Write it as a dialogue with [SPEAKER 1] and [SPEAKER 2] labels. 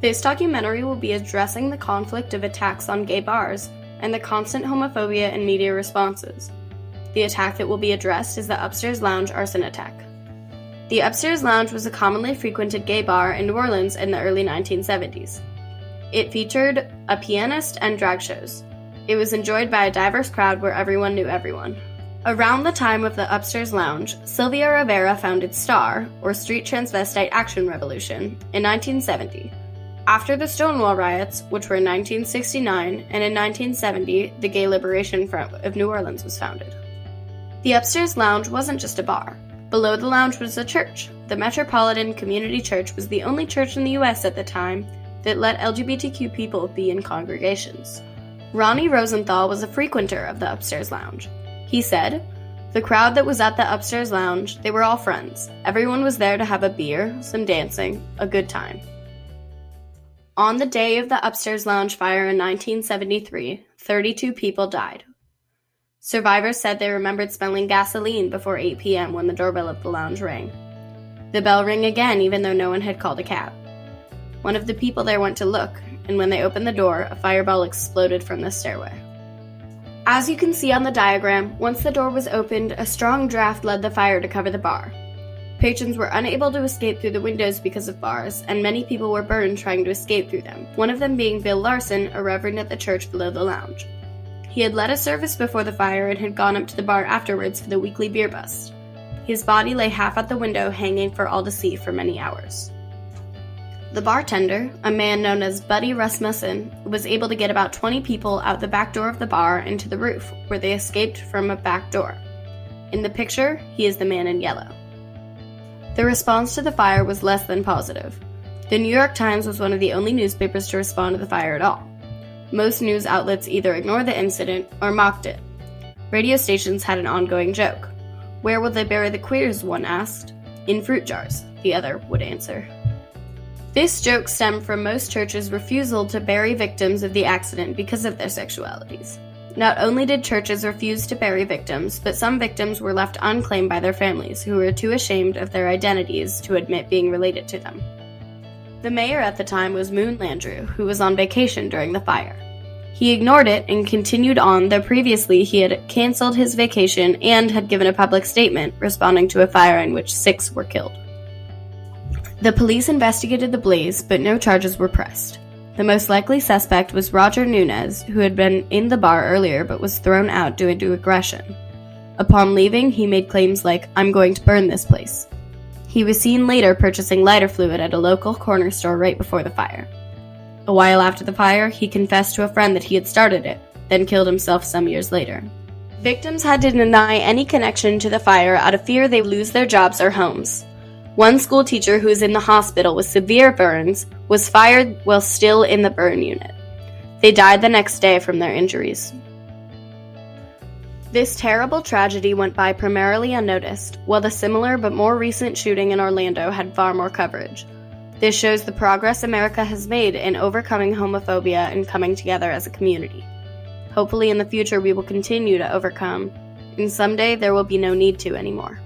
[SPEAKER 1] This documentary will be addressing the conflict of attacks on gay bars and the constant homophobia and media responses. The attack that will be addressed is the Upstairs Lounge arson attack. The Upstairs Lounge was a commonly frequented gay bar in New Orleans in the early 1970s. It featured a pianist and drag shows. It was enjoyed by a diverse crowd where everyone knew everyone. Around the time of the Upstairs Lounge, Sylvia Rivera founded STAR, or Street Transvestite Action Revolution, in 1970. After the Stonewall riots, which were in 1969, and in 1970, the Gay Liberation Front of New Orleans was founded. The Upstairs Lounge wasn't just a bar. Below the lounge was a church. The Metropolitan Community Church was the only church in the U.S. at the time that let LGBTQ people be in congregations. Ronnie Rosenthal was a frequenter of the Upstairs Lounge. He said, "The crowd that was at the Upstairs Lounge, they were all friends. Everyone was there to have a beer, some dancing, a good time." On the day of the Upstairs Lounge fire in 1973, 32 people died. Survivors said they remembered smelling gasoline before 8 p.m. when the doorbell of the lounge rang. The bell rang again even though no one had called a cab. One of the people there went to look, and when they opened the door, a fireball exploded from the stairway. As you can see on the diagram, once the door was opened, a strong draft led the fire to cover the bar. Patrons were unable to escape through the windows because of bars, and many people were burned trying to escape through them, one of them being Bill Larson, a reverend at the church below the lounge. He had led a service before the fire and had gone up to the bar afterwards for the weekly beer bust. His body lay half out the window, hanging for all to see for many hours. The bartender, a man known as Buddy Rasmussen, was able to get about 20 people out the back door of the bar and to the roof, where they escaped from a back door. In the picture, he is the man in yellow. The response to the fire was less than positive. The New York Times was one of the only newspapers to respond to the fire at all. Most news outlets either ignored the incident or mocked it. Radio stations had an ongoing joke. "Where will they bury the queers?" one asked. "In fruit jars," the other would answer. This joke stemmed from most churches' refusal to bury victims of the accident because of their sexualities. Not only did churches refuse to bury victims, but some victims were left unclaimed by their families, who were too ashamed of their identities to admit being related to them. The mayor at the time was Moon Landrieu, who was on vacation during the fire. He ignored it and continued on, though previously he had canceled his vacation and had given a public statement responding to a fire in which 6 were killed. The police investigated the blaze, but no charges were pressed. The most likely suspect was Roger Nunez, who had been in the bar earlier but was thrown out due to aggression. Upon leaving, he made claims like, "I'm going to burn this place." He was seen later purchasing lighter fluid at a local corner store right before the fire. A while after the fire, he confessed to a friend that he had started it, then killed himself some years later. Victims had to deny any connection to the fire out of fear they would lose their jobs or homes. One school teacher who was in the hospital with severe burns was fired while still in the burn unit. They died the next day from their injuries. This terrible tragedy went by primarily unnoticed, while the similar but more recent shooting in Orlando had far more coverage. This shows the progress America has made in overcoming homophobia and coming together as a community. Hopefully in the future we will continue to overcome, and someday there will be no need to anymore.